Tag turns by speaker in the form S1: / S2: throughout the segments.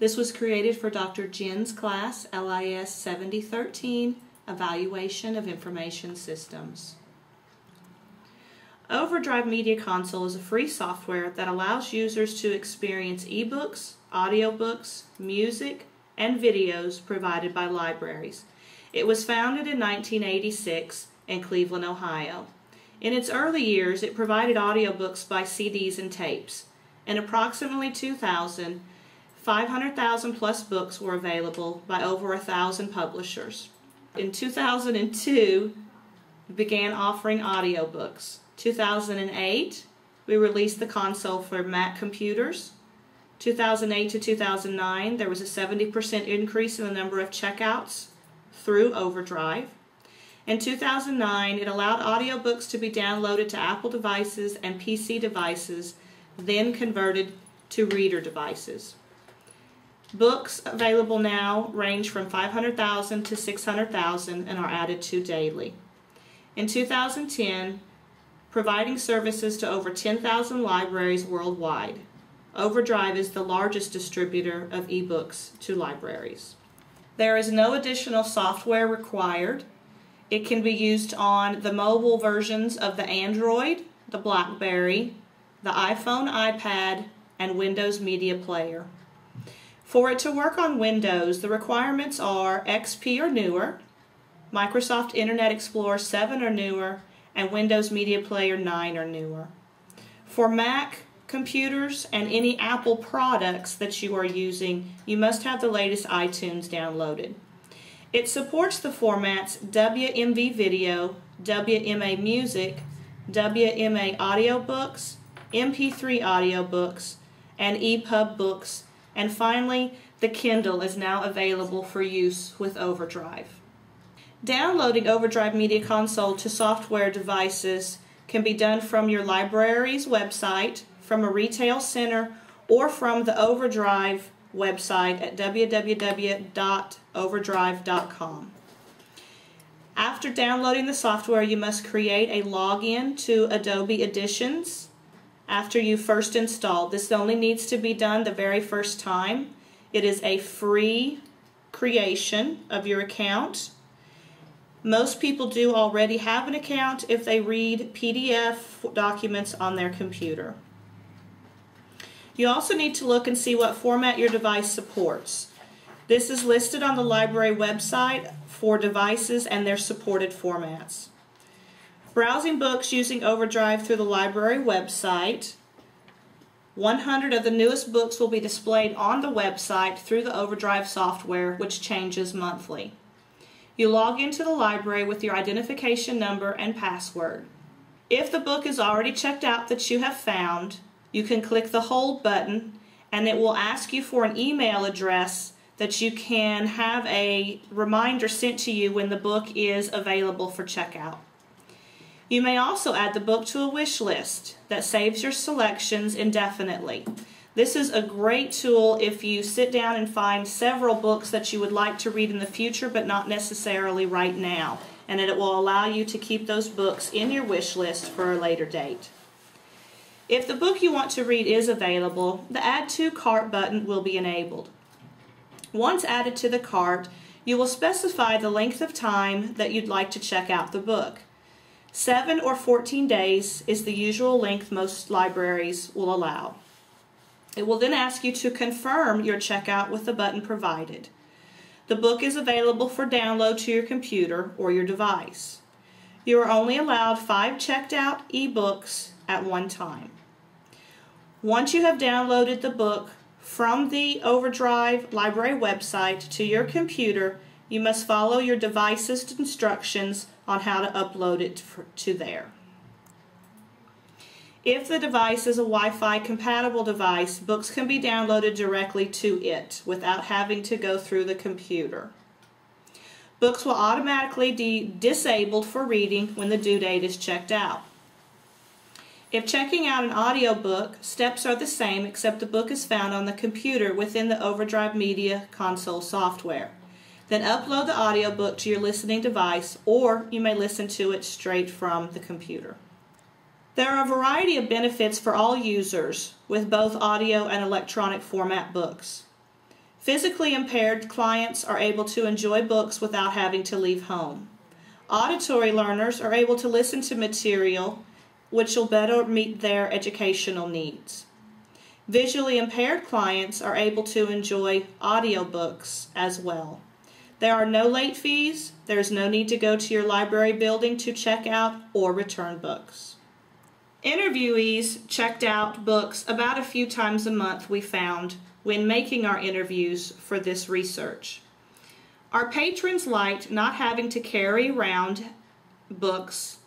S1: This was created for Dr. Jen's class, LIS 7013, Evaluation of Information Systems. OverDrive Media Console is a free software that allows users to experience ebooks, audiobooks, music, and videos provided by libraries. It was founded in 1986 in Cleveland, Ohio. In its early years, it provided audiobooks by CDs and tapes. In approximately 2000, 500,000 plus books were available by over 1,000 publishers. In 2002, we began offering audiobooks. 2008, we released the console for Mac computers. 2008 to 2009, there was a 70% increase in the number of checkouts through OverDrive. In 2009, it allowed audiobooks to be downloaded to Apple devices and PC devices, then converted to reader devices. Books available now range from 500,000 to 600,000 and are added to daily. In 2010, providing services to over 10,000 libraries worldwide. OverDrive is the largest distributor of ebooks to libraries. There is no additional software required. It can be used on the mobile versions of the Android, the BlackBerry, the iPhone, iPad, and Windows Media Player. For it to work on Windows, the requirements are XP or newer, Microsoft Internet Explorer 7 or newer, and Windows Media Player 9 or newer. For Mac computers and any Apple products that you are using, you must have the latest iTunes downloaded. It supports the formats WMV Video, WMA Music, WMA Audiobooks, MP3 Audiobooks, and EPUB books, and finally, the Kindle is now available for use with OverDrive. Downloading OverDrive Media Console to software devices can be done from your library's website, from a retail center, or from the OverDrive website at www.overdrive.com. After downloading the software, you must create a login to Adobe Editions after you first installed. This only needs to be done the very first time. It is a free creation of your account. Most people do already have an account if they read PDF documents on their computer. You also need to look and see what format your device supports. This is listed on the library website for devices and their supported formats. Browsing books using OverDrive through the library website. 100 of the newest books will be displayed on the website through the OverDrive software, which changes monthly. You log into the library with your identification number and password. If the book is already checked out that you have found, you can click the Hold button and it will ask you for an email address that you can have a reminder sent to you when the book is available for checkout. You may also add the book to a wish list that saves your selections indefinitely. This is a great tool if you sit down and find several books that you would like to read in the future but not necessarily right now, and it will allow you to keep those books in your wish list for a later date. If the book you want to read is available, the Add to Cart button will be enabled. Once added to the cart, you will specify the length of time that you'd like to check out the book. 7 or 14 days is the usual length most libraries will allow. It will then ask you to confirm your checkout with the button provided. The book is available for download to your computer or your device. You are only allowed 5 checked out ebooks at one time. Once you have downloaded the book from the OverDrive library website to your computer, you must follow your device's instructions on how to upload it to there. If the device is a Wi-Fi compatible device, books can be downloaded directly to it without having to go through the computer. Books will automatically be disabled for reading when the due date is checked out. If checking out an audiobook, steps are the same except the book is found on the computer within the OverDrive Media Console software. Then upload the audiobook to your listening device, or you may listen to it straight from the computer. There are a variety of benefits for all users with both audio and electronic format books. Physically impaired clients are able to enjoy books without having to leave home. Auditory learners are able to listen to material which will better meet their educational needs. Visually impaired clients are able to enjoy audiobooks as well. There are no late fees. There is no need to go to your library building to check out or return books. Interviewees checked out books about a few times a month, we found, when making our interviews for this research. Our patrons liked not having to carry around books.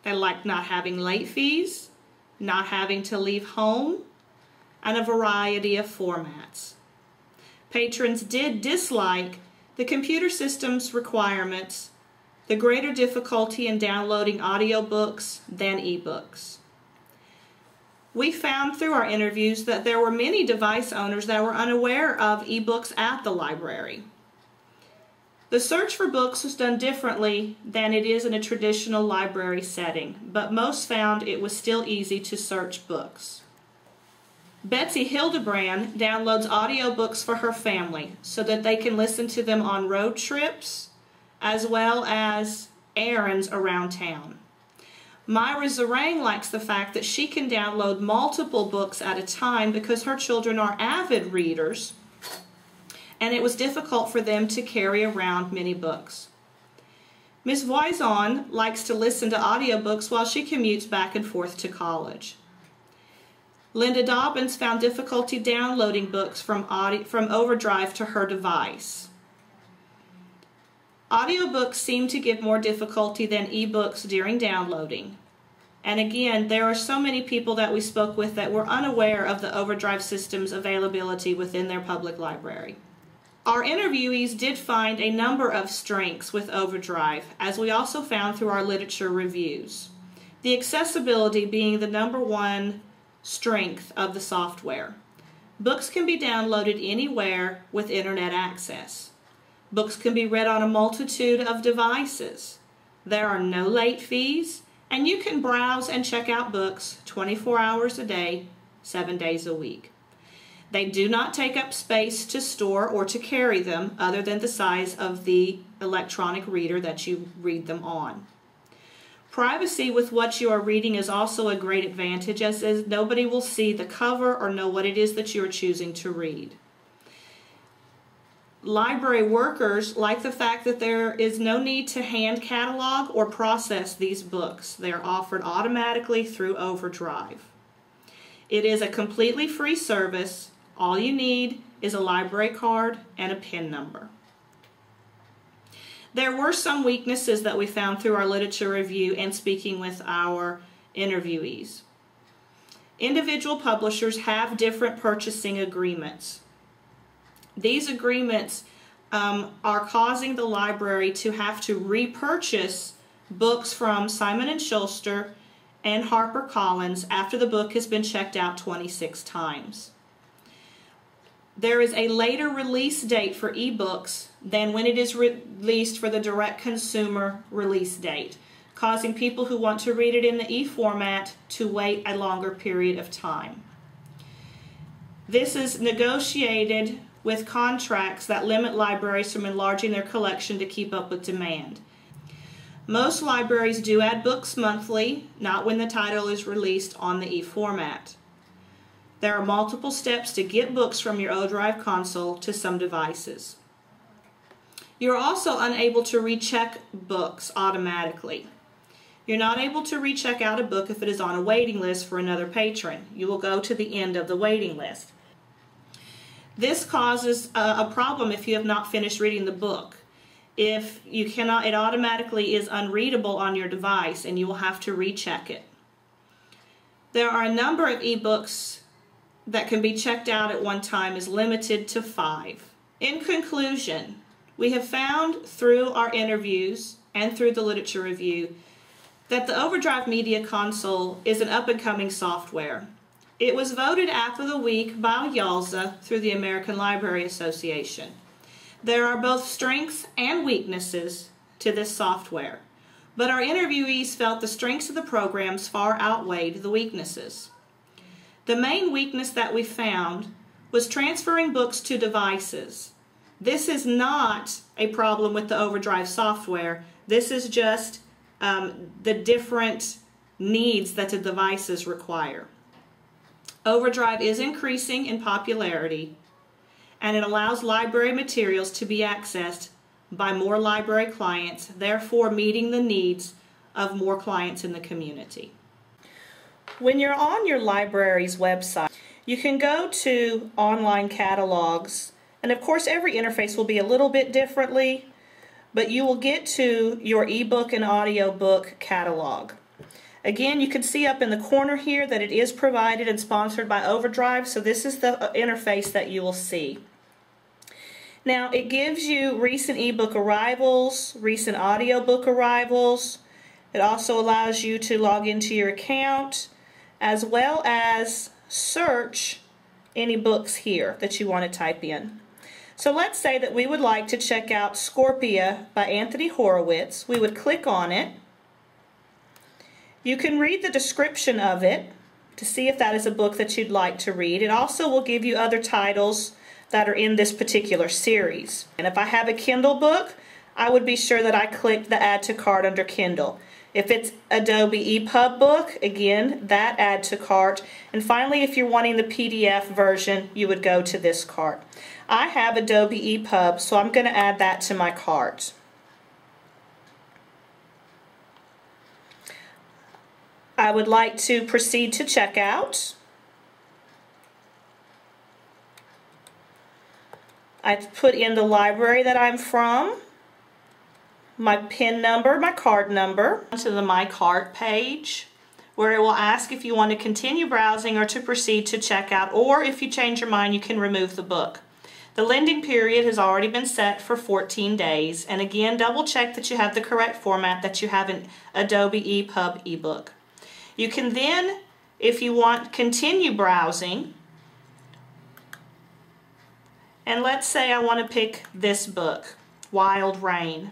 S1: They liked not having late fees, not having to leave home, and a variety of formats. Patrons did dislike the computer system's requirements, the greater difficulty in downloading audiobooks than ebooks. We found through our interviews that there were many device owners that were unaware of ebooks at the library. The search for books was done differently than it is in a traditional library setting, but most found it was still easy to search books. Betsy Hildebrand downloads audiobooks for her family so that they can listen to them on road trips as well as errands around town. Myra Zarang likes the fact that she can download multiple books at a time because her children are avid readers and it was difficult for them to carry around many books. Ms. Voison likes to listen to audiobooks while she commutes back and forth to college. Linda Dobbins found difficulty downloading books from OverDrive to her device. Audiobooks seem to give more difficulty than ebooks during downloading. And again, there are so many people that we spoke with that were unaware of the OverDrive system's availability within their public library. Our interviewees did find a number of strengths with OverDrive, as we also found through our literature reviews. The accessibility being the number one strength of the software. Books can be downloaded anywhere with internet access. Books can be read on a multitude of devices. There are no late fees, and you can browse and check out books 24 hours a day, 7 days a week. They do not take up space to store or to carry them other than the size of the electronic reader that you read them on. Privacy with what you are reading is also a great advantage, as nobody will see the cover or know what it is that you are choosing to read. Library workers like the fact that there is no need to hand catalog or process these books. They are offered automatically through OverDrive. It is a completely free service. All you need is a library card and a PIN number. There were some weaknesses that we found through our literature review and speaking with our interviewees. Individual publishers have different purchasing agreements. These agreements are causing the library to have to repurchase books from Simon & Schuster and HarperCollins after the book has been checked out 26 times. There is a later release date for ebooks than when it is released for the direct consumer release date, causing people who want to read it in the e-format to wait a longer period of time. This is negotiated with contracts that limit libraries from enlarging their collection to keep up with demand. Most libraries do add books monthly, not when the title is released on the e-format. There are multiple steps to get books from your OverDrive console to some devices. You're also unable to recheck books automatically. You're not able to recheck out a book if it is on a waiting list for another patron. You will go to the end of the waiting list. This causes a problem if you have not finished reading the book. If you cannot, it automatically is unreadable on your device and you will have to recheck it. There are a number of ebooks that can be checked out at one time, is limited to 5. In conclusion, we have found through our interviews and through the literature review that the OverDrive Media Console is an up-and-coming software. It was voted App of the Week by YALSA through the American Library Association. There are both strengths and weaknesses to this software, but our interviewees felt the strengths of the programs far outweighed the weaknesses. The main weakness that we found was transferring books to devices. This is not a problem with the OverDrive software. This is just the different needs that the devices require. OverDrive is increasing in popularity, and it allows library materials to be accessed by more library clients, therefore meeting the needs of more clients in the community. When you're on your library's website, you can go to online catalogs, and of course every interface will be a little bit differently, but you will get to your ebook and audiobook catalog. Again, you can see up in the corner here that it is provided and sponsored by OverDrive, so this is the interface that you will see. Now, it gives you recent ebook arrivals, recent audiobook arrivals. It also allows you to log into your account, as well as search any books here that you want to type in. So let's say that we would like to check out Scorpia by Anthony Horowitz. We would click on it. You can read the description of it to see if that is a book that you'd like to read. It also will give you other titles that are in this particular series. And if I have a Kindle book, I would be sure that I click the Add to Cart under Kindle. If it's Adobe EPUB book, again, that Add to Cart. And finally, if you're wanting the PDF version, you would go to this cart. I have Adobe EPUB, so I'm going to add that to my cart. I would like to proceed to checkout. I put in the library that I'm from, my PIN number, my card number, to the My Cart page, where it will ask if you want to continue browsing or to proceed to checkout, or if you change your mind, you can remove the book. The lending period has already been set for 14 days, and again, double check that you have the correct format, that you have an Adobe EPUB ebook. You can then, if you want, continue browsing. And let's say I want to pick this book, Wild Rain.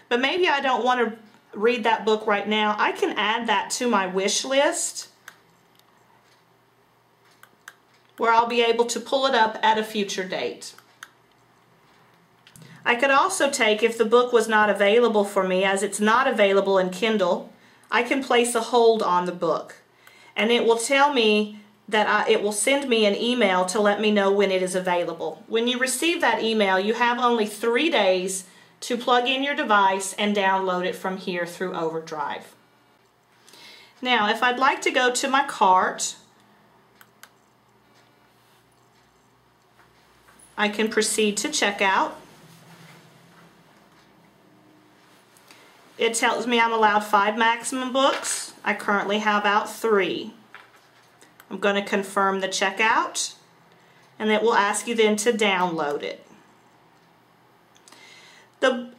S1: But maybe I don't want to read that book right now. I can add that to my wish list, where I'll be able to pull it up at a future date. I could also take, if the book was not available for me, as it's not available in Kindle, I can place a hold on the book, and it will tell me that it will send me an email to let me know when it is available. When you receive that email, you have only 3 days to plug in your device and download it from here through OverDrive. Now, if I'd like to go to my cart, I can proceed to checkout. It tells me I'm allowed 5 maximum books. I currently have out 3. I'm going to confirm the checkout, and it will ask you then to download it. The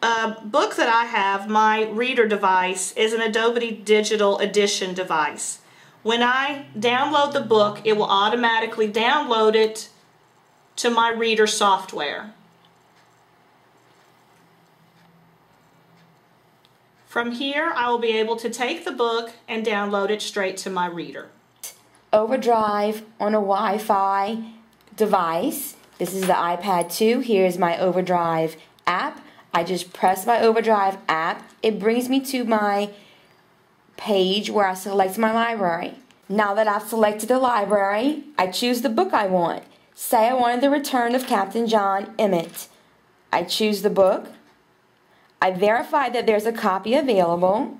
S1: book that I have, my reader device, is an Adobe Digital Edition device. When I download the book, it will automatically download it to my reader software. From here, I will be able to take the book and download it straight to my reader.
S2: OverDrive on a Wi-Fi device. This is the iPad 2. Here's my OverDrive app. I just press my OverDrive app. It brings me to my page where I select my library. Now that I've selected the library, I choose the book I want. Say I wanted The Return of Captain John Emmett. I choose the book. I verify that there's a copy available.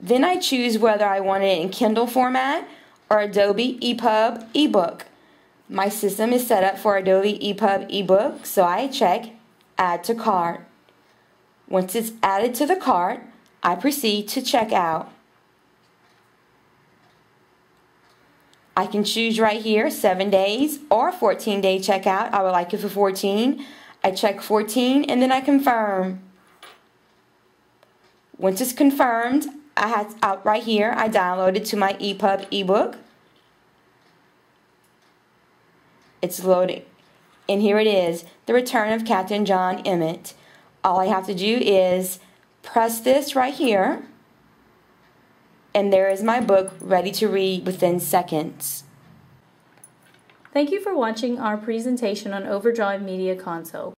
S2: Then I choose whether I want it in Kindle format or Adobe EPUB ebook. My system is set up for Adobe EPUB ebook, so I check Add to Cart. Once it's added to the cart, I proceed to check out. I can choose right here 7 days or 14-day checkout. I would like it for 14. I check 14 and then I confirm. Once it's confirmed, I have out right here, I download it to my EPUB ebook. It's loading. And here it is, The Return of Captain John Emmett. All I have to do is press this right here, and there is my book ready to read within seconds.
S3: Thank you for watching our presentation on OverDrive Media Console.